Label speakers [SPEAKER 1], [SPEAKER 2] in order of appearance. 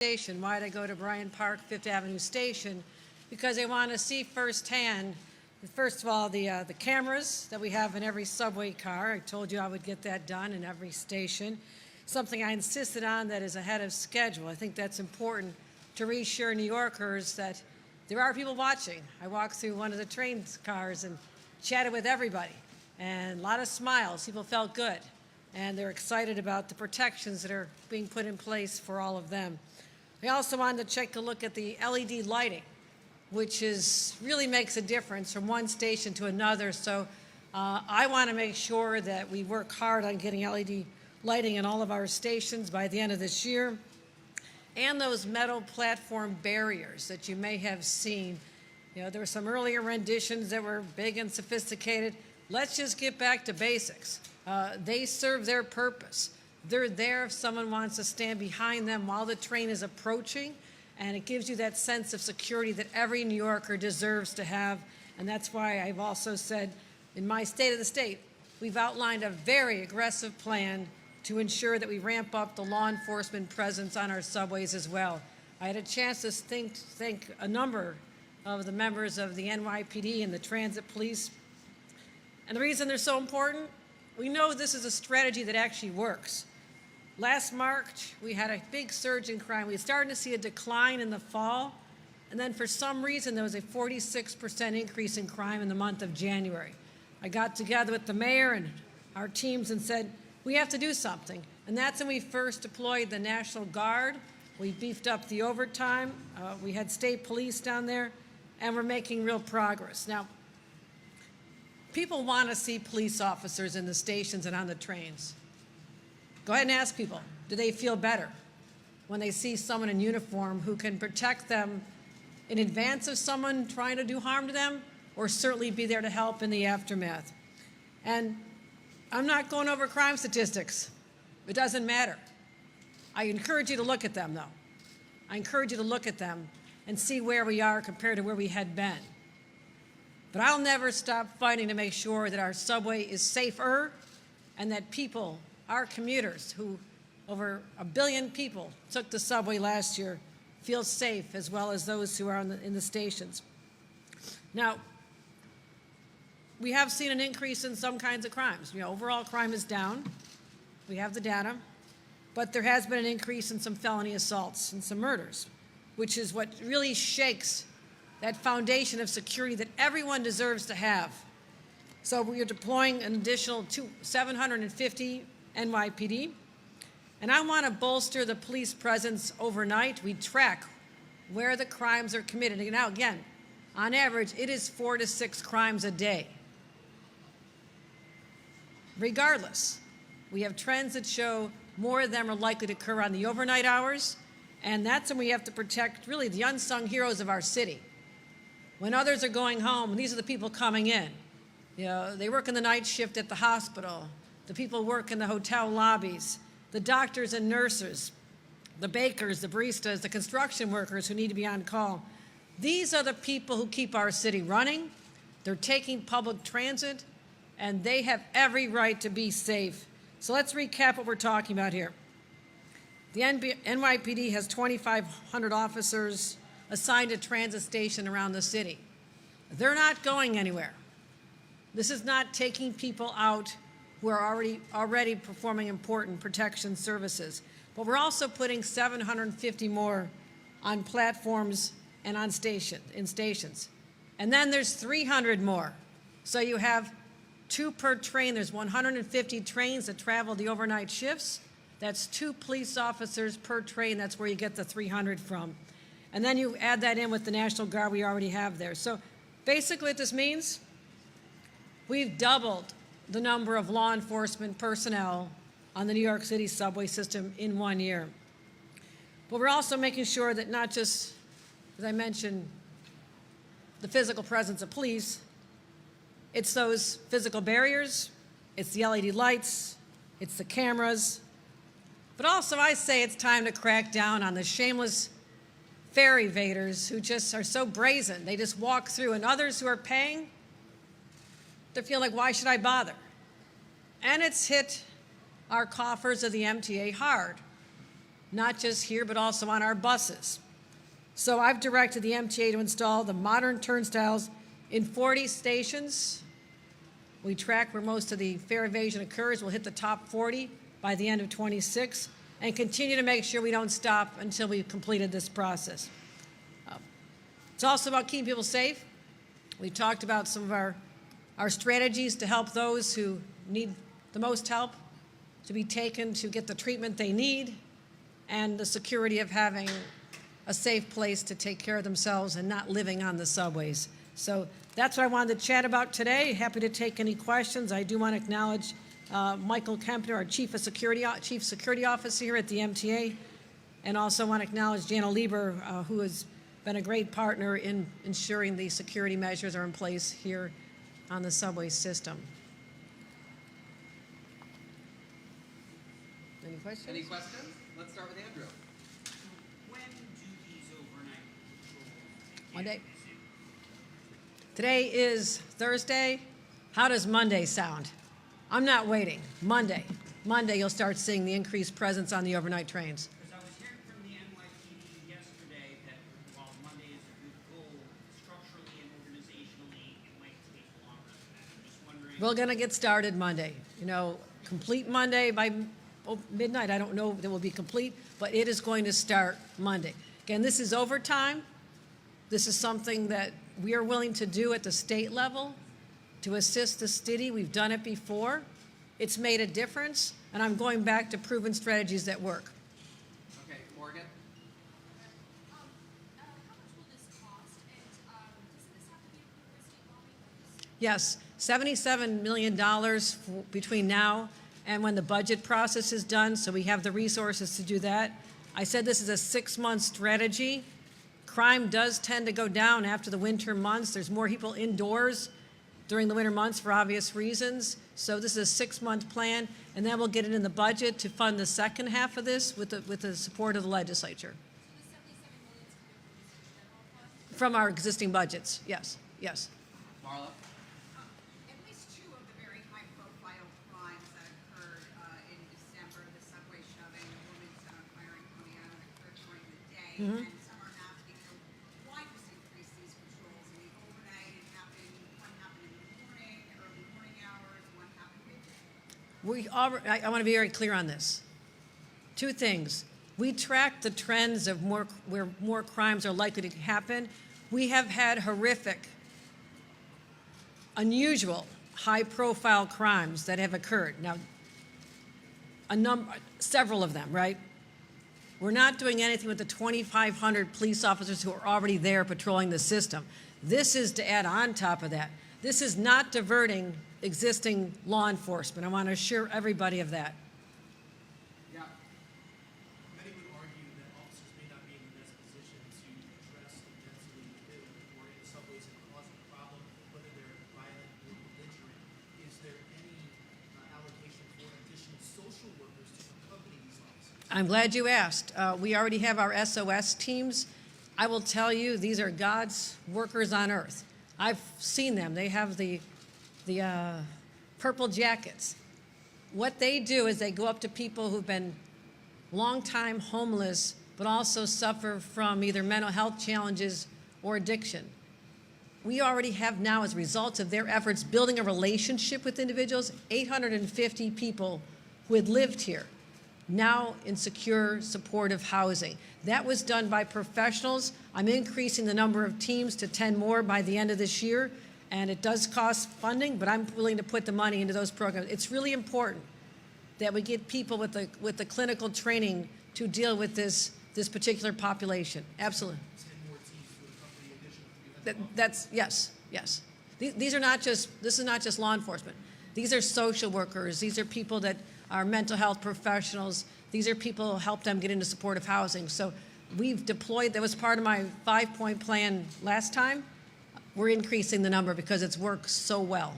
[SPEAKER 1] Station. Why did I go to Bryant Park, Fifth Avenue Station? Because I want to see firsthand, first of all, the cameras that we have in every subway car. I told you I would get that done in every station. Something I insisted on that is ahead of schedule. I think that's important to reassure New Yorkers that there are people watching. I walked through one of the train cars and chatted with everybody, and a lot of smiles. People felt good, and they're excited about the protections that are being put in place for all of them. We also wanted to take a look at the LED lighting, which really makes a difference from one station to another. So I want to make sure that we work hard on getting LED lighting in all of our stations by the end of this year. And those metal platform barriers that you may have seen. You know, there were some earlier renditions that were big and sophisticated. Let's just get back to basics. They serve their purpose. They're there if someone wants to stand behind them while the train is approaching, and it gives you that sense of security that every New Yorker deserves to have. And that's why I've also said in my State of the State, we've outlined a very aggressive plan to ensure that we ramp up the law enforcement presence on our subways as well. I had a chance to thank a number of the members of the NYPD and the transit police. And the reason they're so important, we know this is a strategy that actually works. Last March, we had a big surge in crime. We started to see a decline in the fall, and then for some reason, there was a 46% increase in crime in the month of January. I got together with the mayor and our teams and said, we have to do something. And that's when we first deployed the National Guard. We beefed up the overtime. We had state police down there, and we're making real progress. Now, people want to see police officers in the stations and on the trains. Go ahead and ask people, do they feel better when they see someone in uniform who can protect them in advance of someone trying to do harm to them, or certainly be there to help in the aftermath? And I'm not going over crime statistics. It doesn't matter. I encourage you to look at them, though. I encourage you to look at them and see where we are compared to where we had been. But I'll never stop fighting to make sure that our subway is safer and that people, our commuters, who over 1 billion people took the subway last year, feel safe, as well as those who are in the stations. Now, we have seen an increase in some kinds of crimes. You know, overall crime is down. We have the data. But there has been an increase in some felony assaults and some murders, which is what really shakes that foundation of security that everyone deserves to have. So we are deploying an additional 750 NYPD. And I want to bolster the police presence overnight. We track where the crimes are committed. Now, again, on average, it is 4 to 6 crimes a day. Regardless, we have trends that show more of them are likely to occur on the overnight hours, and that's when we have to protect really the unsung heroes of our city. When others are going home, these are the people coming in. You know, they work in the night shift at the hospital. The people work in the hotel lobbies, the doctors and nurses, the bakers, the baristas, the construction workers who need to be on call. These are the people who keep our city running. They're taking public transit, and they have every right to be safe. So let's recap what we're talking about here. The NYPD has 2,500 officers assigned to transit station around the city. They're not going anywhere. This is not taking people out who are already performing important protection services. But we're also putting 750 more on platforms and in stations. And then there's 300 more. So you have 2 per train. There's 150 trains that travel the overnight shifts. That's 2 police officers per train. That's where you get the 300 from. And then you add that in with the National Guard we already have there. So basically what this means, we've doubled the number of law enforcement personnel on the New York City subway system in 1 year. But we're also making sure that not just, as I mentioned, the physical presence of police, it's those physical barriers, it's the LED lights, it's the cameras, but also I say it's time to crack down on the shameless fare evaders who just are so brazen. They just walk through, and others who are paying, they're feeling like, why should I bother? And it's hit our coffers of the MTA hard. not just here, but also on our buses. So I've directed the MTA to install the modern turnstiles in 40 stations. We track where most of the fare evasion occurs. We'll hit the top 40 by the end of 26 and continue to make sure we don't stop until we've completed this process. It's also about keeping people safe. We talked about some of our strategies to help those who need the most help to be taken to get the treatment they need, and the security of having a safe place to take care of themselves and not living on the subways. So that's what I wanted to chat about today. Happy to take any questions. I do want to acknowledge Michael Kempner, our Chief Security Officer here at the MTA, and also want to acknowledge Jana Lieber, who has been a great partner in ensuring the security measures are in place here on the subway system. Any questions?
[SPEAKER 2] Any questions? Let's start with Andrew.
[SPEAKER 3] When do these overnight patrols
[SPEAKER 1] Monday. Today is Thursday. How does Monday sound? I'm not waiting. Monday. Monday you'll start seeing the increased presence on the overnight trains.
[SPEAKER 3] Because I was hearing from the NYC yesterday that while Monday is a good goal, structurally and organizationally, it might take longer than that. I'm just wondering.
[SPEAKER 1] We're going to get started Monday. You know, complete Monday by midnight. I don't know if it will be complete, but it is going to start Monday. Again, this is overtime. This is something that we are willing to do at the state level to assist the city. We've done it before. It's made a difference, and I'm going back to proven strategies that work.
[SPEAKER 2] Okay, Morgan.
[SPEAKER 4] How much will this cost, and does this have to be approved by state law?
[SPEAKER 1] Yes, $77 million between now and when the budget process is done, so we have the resources to do that. I said this is a 6-month strategy. Crime does tend to go down after the winter months. There's more people indoors during the winter months for obvious reasons. So this is a 6-month plan, and then we'll get it in the budget to fund the second half of this with the support of the legislature.
[SPEAKER 4] So the $77 million is coming from the general fund?
[SPEAKER 1] From our existing budgets, yes, yes.
[SPEAKER 2] Marla.
[SPEAKER 5] At least two of the very high-profile crimes that occurred in December, the subway shoving, the woman set on fire in Coney Island, occurred during the day. And some are asking, why just increase these patrols? I mean, overnight, one happened in the morning, early morning hours, one happened midday.
[SPEAKER 1] I want to be very clear on this. Two things. We track the trends of where more crimes are likely to happen. We have had horrific, unusual, high-profile crimes that have occurred. Now, several of them, right? We're not doing anything with the 2,500 police officers who are already there patrolling the system. This is to add on top of that. This is not diverting existing law enforcement. I want to assure everybody of that.
[SPEAKER 2] Yeah.
[SPEAKER 6] Many would argue that officers may not be in the best position to address the density or in the subways and causing a problem, whether they're violent or belligerent. Is there any allocation for additional social workers to accompany these officers?
[SPEAKER 1] I'm glad you asked. We already have our SOS teams. I will tell you, these are God's workers on earth. I've seen them. They have the purple jackets. What they do is they go up to people who've been long time homeless, but also suffer from either mental health challenges or addiction. We already have now, as a result of their efforts, building a relationship with individuals, 850 people who had lived here, now in secure, supportive housing. That was done by professionals. I'm increasing the number of teams to 10 more by the end of this year, and it does cost funding, but I'm willing to put the money into those programs. It's really important that we get people with the clinical training to deal with this particular population. Absolutely.
[SPEAKER 6] 10 more teams to accompany additional 300
[SPEAKER 1] That's yes, yes. This is not just law enforcement. These are social workers. These are people that are mental health professionals. These are people who help them get into supportive housing. So we've deployed, that was part of my 5-point plan last time. We're increasing the number because it's worked so well.